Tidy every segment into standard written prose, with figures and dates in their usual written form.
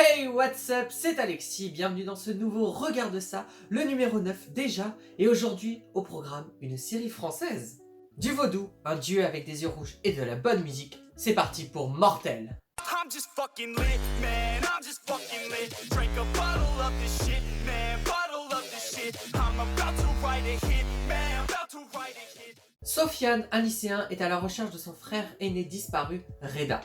Hey, what's up? C'est Alexis, bienvenue dans ce nouveau Regarde ça, le numéro 9 déjà, et aujourd'hui, au programme, une série française. Du vaudou, un dieu avec des yeux rouges et de la bonne musique, c'est parti pour Mortel. I'm just fucking lit, man. I'm just fucking lit. Drink a bottle of this shit, man. Bottle of this shit. I'm about to write a hit, man. About to write a hit. Sofiane, un lycéen, est à la recherche de son frère aîné disparu, Reda.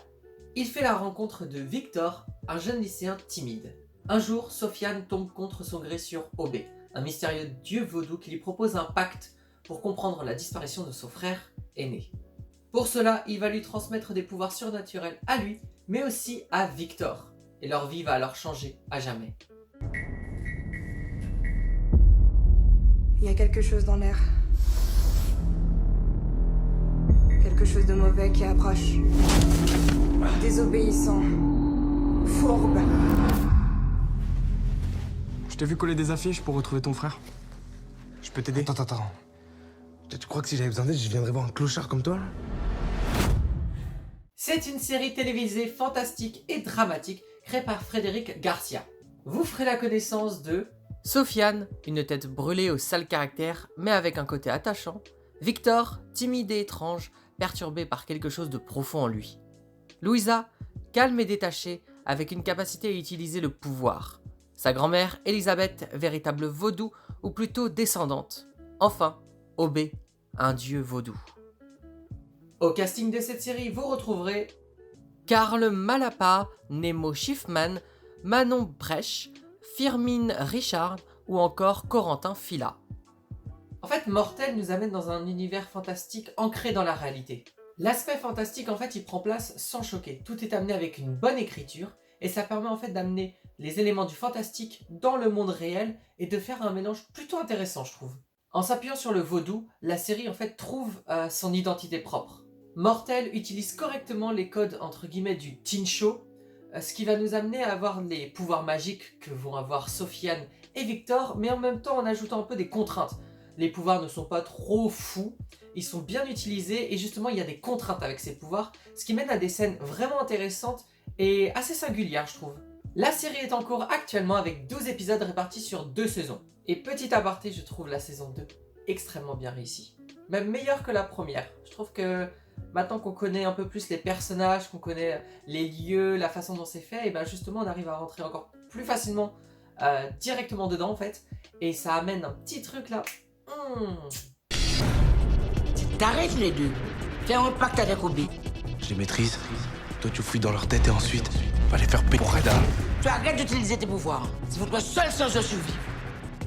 Il fait la rencontre de Victor, un jeune lycéen timide. Un jour, Sofiane tombe contre son gré sur Obé, un mystérieux dieu vaudou qui lui propose un pacte pour comprendre la disparition de son frère aîné. Pour cela, il va lui transmettre des pouvoirs surnaturels à lui, mais aussi à Victor. Et leur vie va alors changer à jamais. Il y a quelque chose dans l'air. Quelque chose de mauvais qui approche. Désobéissant. Fourbe. Je t'ai vu coller des affiches pour retrouver ton frère. Je peux t'aider? Attends. Tu crois que si j'avais besoin d'aide, je viendrais voir un clochard comme toi, là? C'est une série télévisée fantastique et dramatique créée par Frédéric Garcia. Vous ferez la connaissance de Sofiane, une tête brûlée au sale caractère, mais avec un côté attachant. Victor, timide et étrange, perturbé par quelque chose de profond en lui. Louisa, calme et détachée, avec une capacité à utiliser le pouvoir. Sa grand-mère, Elisabeth, véritable vaudou, ou plutôt descendante. Enfin, Obé, un dieu vaudou. Au casting de cette série, vous retrouverez Karl Malapa, Nemo Schiffman, Manon Brech, Firmin Richard ou encore Corentin Fila. En fait, Mortel nous amène dans un univers fantastique ancré dans la réalité. L'aspect fantastique, en fait, il prend place sans choquer. Tout est amené avec une bonne écriture et ça permet en fait d'amener les éléments du fantastique dans le monde réel et de faire un mélange plutôt intéressant, je trouve. En s'appuyant sur le vaudou, la série en fait trouve son identité propre. Mortel utilise correctement les codes entre guillemets du teen show, ce qui va nous amener à avoir les pouvoirs magiques que vont avoir Sofiane et Victor, mais en même temps en ajoutant un peu des contraintes. Les pouvoirs ne sont pas trop fous, ils sont bien utilisés et justement il y a des contraintes avec ces pouvoirs, ce qui mène à des scènes vraiment intéressantes et assez singulières, je trouve. La série est en cours actuellement avec 12 épisodes répartis sur 2 saisons. Et petit aparté, je trouve la saison 2 extrêmement bien réussie. Même meilleure que la première. Je trouve que maintenant qu'on connaît un peu plus les personnages, qu'on connaît les lieux, la façon dont c'est fait, et ben justement on arrive à rentrer encore plus facilement directement dedans en fait. Et ça amène un petit truc là. T'arrêtes les deux. Fais un pacte avec Obé. Je les maîtrise. Toi, tu fouilles dans leur tête et ensuite, va les faire payer pour Reda. Tu arrêtes d'utiliser tes pouvoirs. C'est votre seule chance de survie.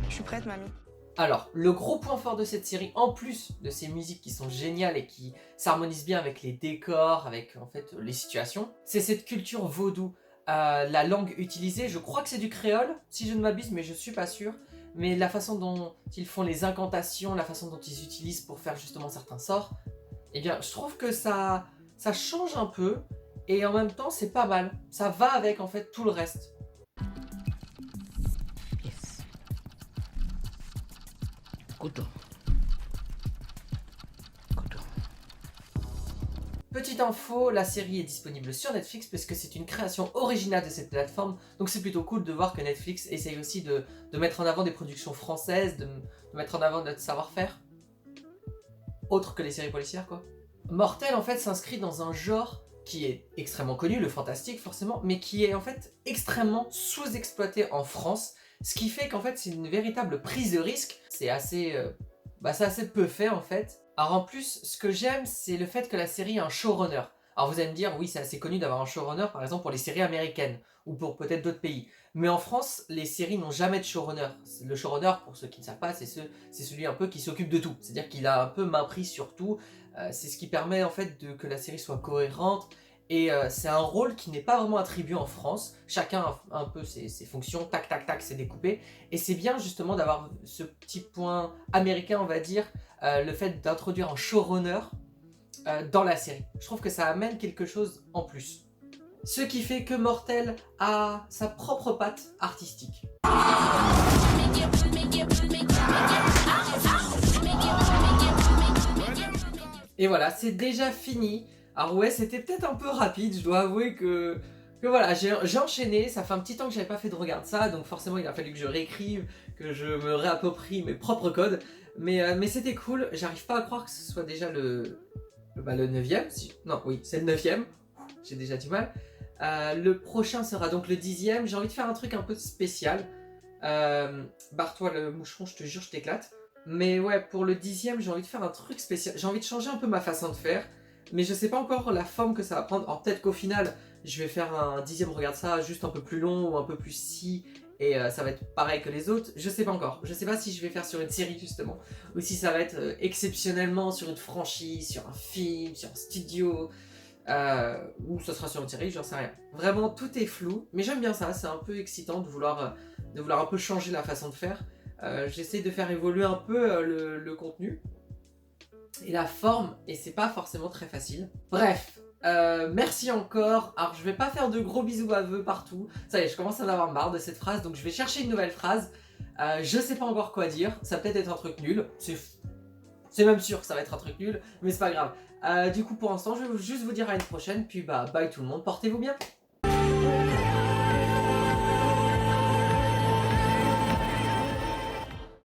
Je suis prête, mamie. Alors, le gros point fort de cette série, en plus de ces musiques qui sont géniales et qui s'harmonisent bien avec les décors, avec en fait les situations, c'est cette culture vaudou. La langue utilisée, je crois que c'est du créole, si je ne m'abuse, mais je suis pas sûr. Mais la façon dont ils font les incantations, la façon dont ils utilisent pour faire justement certains sorts, eh bien, je trouve que ça change un peu, et en même temps, c'est pas mal. Ça va avec en fait tout le reste. Yes. Couteau. Petite info, la série est disponible sur Netflix parce que c'est une création originale de cette plateforme, donc c'est plutôt cool de voir que Netflix essaye aussi de mettre en avant des productions françaises, de mettre en avant notre savoir-faire, autre que les séries policières quoi. Mortel en fait s'inscrit dans un genre qui est extrêmement connu, le fantastique forcément, mais qui est en fait extrêmement sous-exploité en France, ce qui fait qu'en fait c'est une véritable prise de risque, c'est assez peu fait en fait. Alors en plus, ce que j'aime, c'est le fait que la série a un showrunner. Alors vous allez me dire, oui, c'est assez connu d'avoir un showrunner, par exemple pour les séries américaines, ou pour peut-être d'autres pays. Mais en France, les séries n'ont jamais de showrunner. Le showrunner, pour ceux qui ne savent pas, c'est celui un peu qui s'occupe de tout. C'est-à-dire qu'il a un peu main prise sur tout. C'est ce qui permet en fait que la série soit cohérente. Et c'est un rôle qui n'est pas vraiment attribué en France. Chacun a un peu ses fonctions, tac, tac, tac, c'est découpé. Et c'est bien justement d'avoir ce petit point américain, on va dire, le fait d'introduire un showrunner dans la série. Je trouve que ça amène quelque chose en plus. Ce qui fait que Mortel a sa propre patte artistique. Et voilà, c'est déjà fini. Alors ouais, c'était peut-être un peu rapide, je dois avouer que Que voilà, j'ai enchaîné, ça fait un petit temps que j'avais pas fait de Regarde ça, donc forcément il a fallu que je réécrive, que je me réapproprie mes propres codes. Mais c'était cool, j'arrive pas à croire que ce soit déjà le 9ème. Non, oui, c'est le 9ème, j'ai déjà du mal. Le prochain sera donc le 10ème, j'ai envie de faire un truc un peu spécial. Barre-toi le moucheron, je te jure, je t'éclate. Mais ouais, pour le 10ème, j'ai envie de faire un truc spécial, j'ai envie de changer un peu ma façon de faire. Mais je sais pas encore la forme que ça va prendre, alors peut-être qu'au final, je vais faire un 10ème Regarde ça, juste un peu plus long ou un peu plus si, et ça va être pareil que les autres, je sais pas encore. Je sais pas si je vais faire sur une série justement, ou si ça va être exceptionnellement sur une franchise, sur un film, sur un studio, ou ça sera sur une série, j'en sais rien. Vraiment, tout est flou, mais j'aime bien ça, c'est un peu excitant de vouloir un peu changer la façon de faire. J'essaie de faire évoluer un peu le contenu et la forme, et c'est pas forcément très facile. Bref, merci encore. Alors je vais pas faire de gros bisous à vœux partout, ça y est, je commence à en avoir marre de cette phrase, donc je vais chercher une nouvelle phrase. Je sais pas encore quoi dire, ça va peut-être être un truc nul, c'est même sûr que ça va être un truc nul, mais c'est pas grave. Du coup pour l'instant je vais juste vous dire à une prochaine, puis bye tout le monde, portez-vous bien.